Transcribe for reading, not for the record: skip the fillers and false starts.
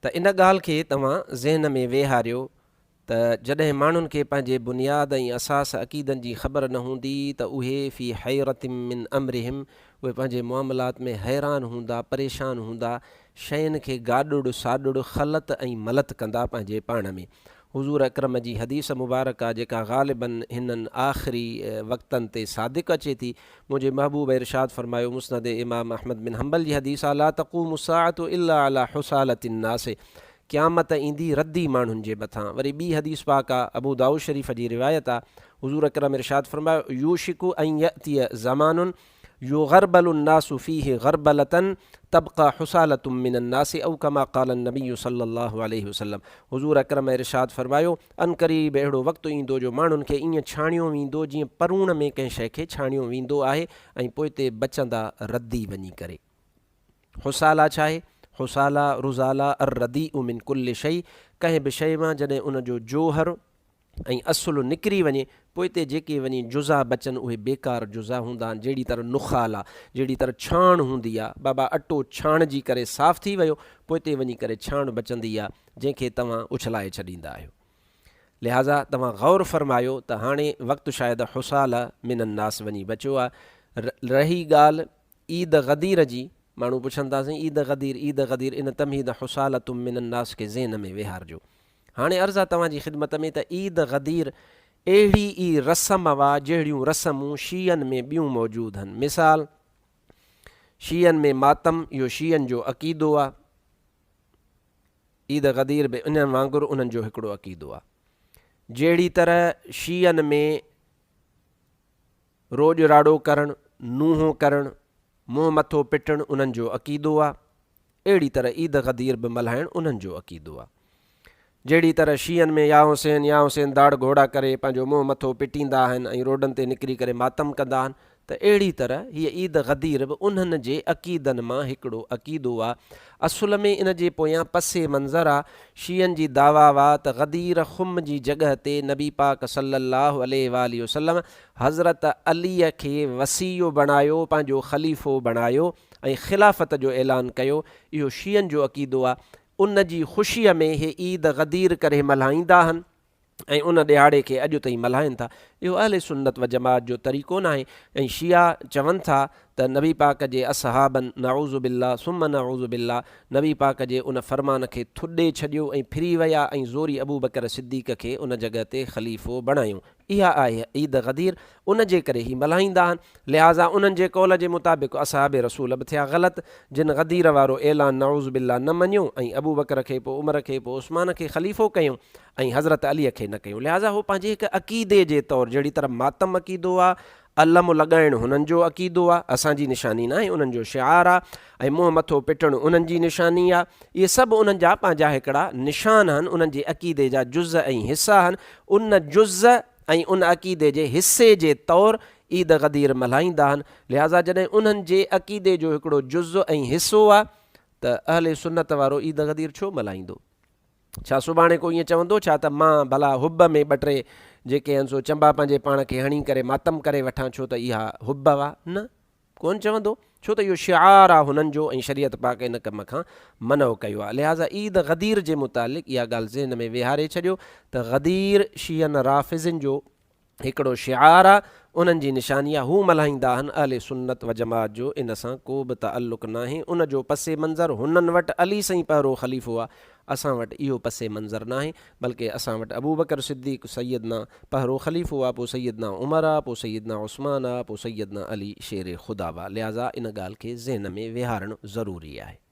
त इन ॻाल्हि खे तव्हां ज़हन में वेहारियो त जॾहिं माण्हुनि खे पंहिंजे बुनियाद ऐं असास अक़ीदनि जी ख़बर न हूंदी त उहे फ़ी हैरतिम मिन अमरिहिम, उहे पंहिंजे मामलात में हैरान हूंदा, परेशान हूंदा, शयुनि खे गाॾुड़ साॾुड़ ख़लत ऐं मलत कंदा पंहिंजे पाण में। हुज़ूर अकरम जी हदीस मुबारक आहे जेका ग़ालिबन हिननि आख़िरी वक़्तनि ते सादिक़ अचे थी। मुंहिंजे महबूब इरशाद फ़रमायो, मुस्नद इमाम अहमद बिन हम्बल जी हदीस आहे, ला तक़ूमु साअतु इल्ला अला हुसालतिन नास, क़यामत ईंदी रद्दी माण्हुनि जे मथां। वरी ॿी हदीस पाक आहे, अबू दाऊद शरीफ़ जी रिवायत आहे, हुज़ूर अकरम इरशाद फ़रमायो, यूशिकु अन यअतिय ज़मानुन युग़रबलु नासु फ़ीहि ग़रबलतन तबक़ा हुसालतुम मिनन नास औ कमा क़ाल नबी सल्लल्लाहु अलैहि वसल्लम। हुज़ूर अकरम इरशाद फ़रमायो, अनक़रीब अहिड़ो वक़्तु ईंदो जो माण्हुनि खे ईअं छाणियो वेंदो जीअं परूण में कंहिं शइ खे छाणियो वेंदो आहे, ऐं पोइ ते बचंदा रद्दी वञी करे। हुसाला छा आहे? हुसाला रुज़ाला अर रदी मिन कुल्ल शइ, कंहिं बि शइ मां जॾहिं उन जो जोहर ऐं असुलु निकिरी वञे, पोइ ते जेके वञी जुज़ा बचनि उहे बेकार जुज़ा हूंदा आहिनि। जहिड़ी तरह नुख़ाला, जहिड़ी तरह छाण हूंदी आहे, बाबा अटो छाणिजी करे साफ़ थी वियो, पोइ ते वञी करे छाण बचंदी आहे जंहिंखे तव्हां उछलाए छॾींदा आहियो। लिहाज़ा तव्हां ग़ौर फ़रमायो त हाणे वक़्तु शायदि हुसाला मिनन नास वञी बचियो आहे। रही ॻाल्हि ईद ग़दीर जी, माण्हू पुछनि था, साईं ईद ग़दीर, ईद ग़दीर, इन तमहीद हुसालतुम मिनन नास खे ज़हन में वेहारजो। हाणे अर्ज़ आहे तव्हांजी ख़िदमत में त ईद ग़दीर अहिड़ी ई रस्म हुआ जहिड़ियूं रस्मूं शीयनि में ॿियूं मौजूदु आहिनि। मिसाल, शीयनि में मातम, इहो शीयनि जो अक़ीदो आहे। ईद ग़दीर बि इन वांगुरु उन्हनि जो हिकिड़ो अक़ीदो आहे। जहिड़ी तरह शीयनि में रोॼ राड़ो करणु, नुंहुं करणु, मुंहुं मथो पिटणु उन्हनि जो अक़ीदो आहे, अहिड़ी तरह ईद ग़दीर बि मल्हाइणु उन्हनि जो अक़ीदो आहे। जहिड़ी तरह शीयनि में या हुसैन दाड़ घोड़ा करे पंहिंजो मुंहुं मथो पिटींदा आहिनि ऐं रोडनि ते निकिरी करे मातम कंदा आहिनि, त अहिड़ी तरह हीअ ईद ग़दीर बि उन्हनि जे अक़ीदनि मां हिकिड़ो अक़ीदो आहे। असुल में इन जे पोयां पसे मंज़र आहे। शीयनि जी दावा हुआ त ग़दीर ख़ुम जी जॻह ते नबी पाक सल्लल्लाहु अलैहि वसल्लम हज़रत अलीअ खे वसीयो बणायो, पंहिंजो ख़लीफ़ो बणायो ऐं ख़िलाफ़त जो ऐलान कयो। इहो शीयनि जो अक़ीदो आहे। उन जी ख़ुशीअ में हे ईद ग़दीर करे मल्हाईंदा आहिनि ऐं उन ॾिहाड़े खे अॼु ताईं मल्हाइनि था। इहो अहले सुन्नत व जमात जो तरीक़ो न आहे। ऐं शिया चवनि था त नबी पाक जे असहाबनि नऊज़ु बिल्लाह सुम्मा नऊज़ु बिल्लाह, नबी पाक जे उन फ़रमान खे थुॾे छॾियो ऐं फिरी विया ऐं ज़ोरी अबू बकर सिद्दीक़ खे उन जॻह ते ख़लीफ़ो बणायूं। इहा आहे ईद ग़दीर, उन जे करे ई मल्हाईंदा आहिनि। लिहाज़ा उन्हनि जे कौल जे मुताबिक़ असहाब रसूल बि थिया ग़लति, जिन ग़दीर वारो ऐलान नऊज़ु बिल्लाह न मञियो ऐं अबू बकर खे, पोइ उमर खे, पोइ उस्मान खे ख़लीफ़ो कयूं ऐं हज़रत अलीअ खे न कयूं। लिहाज़ा हू पंहिंजे हिकु अक़ीदे जे तौरु, जहिड़ी तरह मातम अक़ीदो आहे, अलम लॻाइणु हुननि जो अक़ीदो आहे, असांजी निशानी न आहे, उन्हनि जो शिआर आहे, ऐं मुंहुं मथो पिटणु उन्हनि जी निशानी आहे। इहे सभु उन्हनि जा पंहिंजा हिकिड़ा निशान आहिनि, उन्हनि जे अक़ीदे जा जुज़ ऐं हिसा आहिनि। उन जुज़ ऐं उन अक़ीदे जे हिसे जे तौरु ईद ग़दीर मल्हाईंदा आहिनि। लिहाज़ा जॾहिं उन्हनि जे अक़ीदे जो हिकिड़ो जुज़ ऐं हिसो आहे त अहले सुन्नत वारो ईद ग़दीर छो मल्हाईंदो? छा सुभाणे को ईअं चवंदो छा त मां भला हुब में ॿ टे जेके आहिनि सो चंबा पंहिंजे पाण खे हणी करे मातम करे वठां, छो त इहा हुब आहे? न, कोन चवंदो, छो त इहो शिआर आहे हुननि जो ऐं शरीयत पाक इन कम खां मनो कयो आहे। लिहाज़ा ईद ग़दीर जे मुतालिक़ इहा ॻाल्हि ज़हन में विहारे छॾियो त ग़दीर शियनि राफ़िज़िन जो हिकिड़ो शिआर आहे, उन्हनि जी निशानी आहे, हू मल्हाईंदा आहिनि। अहले सुन्नत व जमात जो इन सां को बि ताल्लुक़ न आहे। उन जो पसे मंज़र हुननि वटि अली साईं पहिरियों ख़लीफ़ो आहे, असां वटि इहो पसे मंज़र न आहे, बल्कि असां वटि अबू बकर सिद्दीक़ सैयदना पहिरियों ख़लीफ़ो आहे, पोइ सैयदना उमर आहे, पोइ सैयदना उस्मान आहे, पोइ सैयदना अली शेर ख़ुदा आहे। लिहाज़ा इन ॻाल्हि खे ज़हन में विहारणु ज़रूरी आहे।